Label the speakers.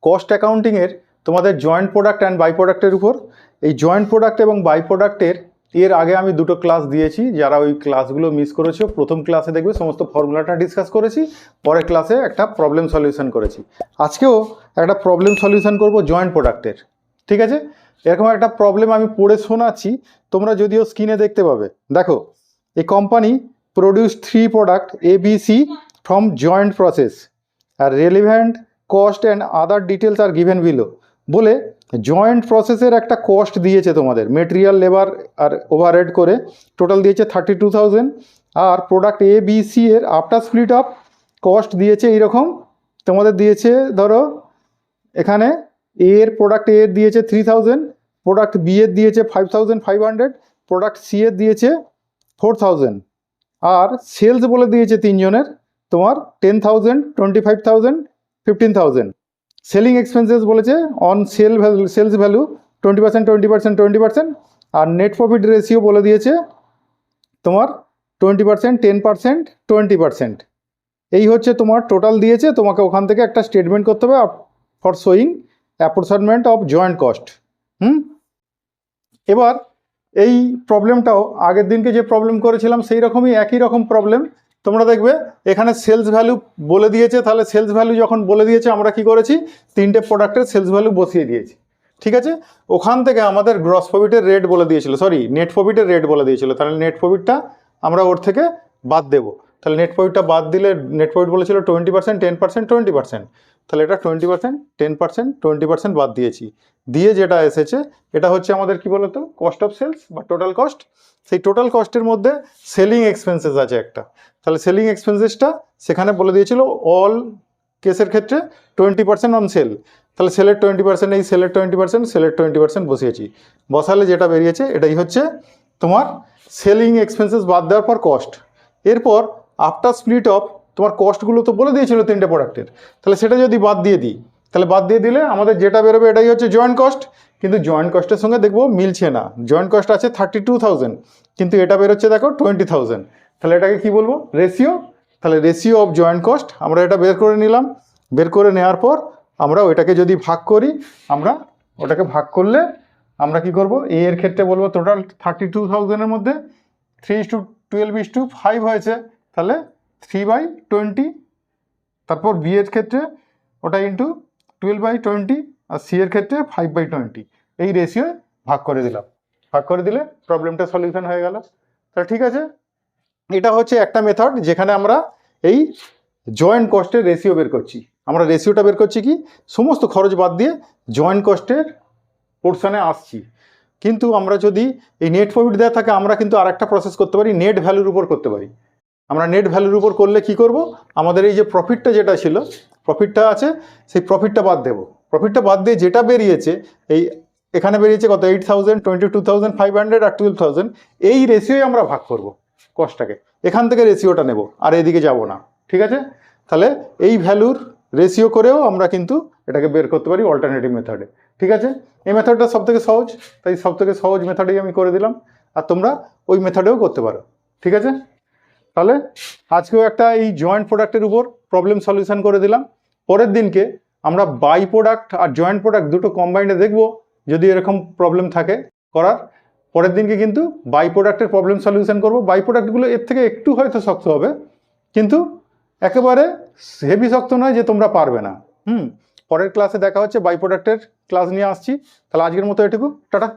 Speaker 1: Cost অ্যাকাউন্টিংয়ের তোমাদের joint product and by প্রোডাক্টের উপর। এই জয়েন্ট প্রোডাক্ট এবং বাই প্রোডাক্টের এর আগে আমি দুটো ক্লাস দিয়েছি, যারা ওই ক্লাসগুলো মিস করেছো প্রথম ক্লাসে দেখবে সমস্ত ফর্মুলাটা ডিসকাস করেছি, পরের ক্লাসে একটা প্রবলেম সলিউশন করেছি। আজকেও একটা প্রবলেম সলিউশন করব জয়েন্ট প্রোডাক্টের, ঠিক আছে? এরকম একটা প্রবলেম আমি পড়ে শোনাচ্ছি, তোমরা যদিও স্ক্রিনে দেখতে পাবে। দেখো, এই company produce 3 product ABC from joint process আর relevant cost and other details are given below. বলে জয়েন্ট প্রসেসের একটা কস্ট দিয়েছে তোমাদের, মেটেরিয়াল লেবার আর ওভারহেড করে টোটাল দিয়েছে 32,000। আর প্রোডাক্ট ABC এর আফটার স্প্লিট অফ কস্ট দিয়েছে এইরকম, তোমাদের দিয়েছে ধরো এখানে এ এর প্রোডাক্ট এ এর দিয়েছে 3,000, প্রোডাক্ট বি এর দিয়েছে 5,500, প্রোডাক্ট সি এর দিয়েছে 4,000। আর সেলস বলে দিয়েছে তিনজনের তোমার 10,000, 25,000, 15,000। সেলিং এক্সপেন্সেস বলেছে অন সেলস ভ্যালু 20%, 20%, 20%। আর নেট প্রফিট রেশিও বলে দিয়েছে তোমার 20%, 10%, 20%। এই হচ্ছে তোমার টোটাল দিয়েছে, তোমাকে ওখান থেকে একটা স্টেটমেন্ট করতে হবে for showing approximate of joint cost. এবার এই প্রবলেমটাও আগের দিনকে যে প্রবলেম করেছিলাম সেই রকমই, একই রকম প্রবলেম। তোমরা দেখবে এখানে সেলস ভ্যালু বলে দিয়েছে, তাহলে সেলস ভ্যালু যখন বলে দিয়েছে আমরা কি করেছি, তিনটে প্রোডাক্টের সেলস ভ্যালু বসিয়ে দিয়েছি, ঠিক আছে? ওখান থেকে আমাদের গ্রস প্রফিটের রেট বলে দিয়েছিল, সরি নেট প্রফিটের রেট বলে দিয়েছিল, তাহলে নেট প্রফিটটা আমরা ওর থেকে বাদ দেবো। তাহলে নেট প্রফিটটা বাদ দিলে নেট প্রফিট বলেছিল 20%, 10%, 20%। তাহলে এটা 20%, 10%, 20% বাদ দিয়েছি, দিয়ে যেটা এসেছে এটা হচ্ছে আমাদের কি বলতো, কস্ট অফ সেলস বা টোটাল কস্ট। সেই টোটাল কস্টের মধ্যে সেলিং এক্সপেন্সেস আছে একটা, তাহলে সেলিং এক্সপেন্সেসটা সেখানে বলে দিয়েছিল অল কেসের ক্ষেত্রে 20% অন সেল। তাহলে সেলের 20%, এই সেলের 20%, সেলের 20% বসিয়েছি। বসালে যেটা বেরিয়েছে এটাই হচ্ছে তোমার সেলিং এক্সপেন্সেস বাদ দেওয়ার পর কস্ট। এরপর আফটার স্প্লিট অফ তোমার কস্টগুলো তো বলে দিয়েছিল তিনটে প্রোডাক্টের, তাহলে সেটা যদি বাদ দিয়ে দিই, তাহলে বাদ দিয়ে দিলে আমাদের যেটা বেরোবে এটাই হচ্ছে জয়েন্ট কস্ট। কিন্তু জয়েন্ট কস্টের সঙ্গে দেখবো মিলছে না, জয়েন্ট কস্ট আছে 32,000, কিন্তু এটা বেরোচ্ছে দেখো 20,000। তাহলে এটাকে কি বলবো, রেশিও। তাহলে রেশিও অফ জয়েন্ট কস্ট আমরা এটা বের করে নিলাম। বের করে নেওয়ার পর আমরা ওইটাকে যদি ভাগ করি, আমরা ওটাকে ভাগ করলে আমরা কি করব, এ এর ক্ষেত্রে বলবো টোটাল 32,000-এর মধ্যে 3:12:5 হয়েছে, তাহলে 3/20। তারপর বি এর ক্ষেত্রে ওটা ইন্টু 12/20, আর সি এর ক্ষেত্রে 5/20। এই রেশিও ভাগ করে দিলাম, ভাগ করে দিলে প্রবলেমটা সলিউশন হয়ে গেল। তাহলে ঠিক আছে, এটা হচ্ছে একটা মেথড যেখানে আমরা এই জয়েন্ট কস্টের রেশিও বের করছি। আমরা রেশিওটা বের করছি কি, সমস্ত খরচ বাদ দিয়ে জয়েন্ট কস্টের পোর্শনে আসছি। কিন্তু আমরা যদি এই নেট প্রফিট দেওয়া থাকে, আমরা কিন্তু আরেকটা প্রসেস করতে পারি, নেট ভ্যালুর উপর করতে পারি। আমরা নেট ভ্যালুর উপর করলে কি করব, আমাদের এই যে প্রফিটটা যেটা ছিল, প্রফিটটা আছে, সেই প্রফিটটা বাদ দেবো। প্রফিটটা বাদ দিয়ে যেটা বেরিয়েছে, এই এখানে বেরিয়েছে কত, 8,000, 22,500 আর 12,000, এই রেশিওই আমরা ভাগ করব কস্টটাকে। এখান থেকে রেশিওটা নেব, আর এদিকে যাব না, ঠিক আছে? তাহলে এই ভ্যালুর রেশিও করেও আমরা কিন্তু এটাকে বের করতে পারি অল্টারনেটিভ মেথডে, ঠিক আছে? এই মেথডটা সবথেকে সহজ, তাই সবথেকে সহজ মেথডেই আমি করে দিলাম, আর তোমরা ওই মেথডেও করতে পারো, ঠিক আছে? তাহলে আজকেও একটা এই জয়েন্ট প্রোডাক্টের উপর প্রবলেম সলিউশন করে দিলাম। পরের দিনকে আমরা বাই প্রোডাক্ট আর জয়েন্ট প্রোডাক্ট দুটো কম্বাইন্ডে দেখব, যদি এরকম প্রবলেম থাকে করার। পরের দিনকে কিন্তু বাই প্রোডাক্টের প্রবলেম সলিউশন করব। বাই প্রোডাক্টগুলো এর থেকে একটু হয়তো শক্ত হবে, কিন্তু একেবারে হেভি শক্ত নয় যে তোমরা পারবে না। পরের ক্লাসে দেখা হচ্ছে, বাই প্রোডাক্টের ক্লাস নিয়ে আসছি। তাহলে আজকের মতো এটুকু, টাটা।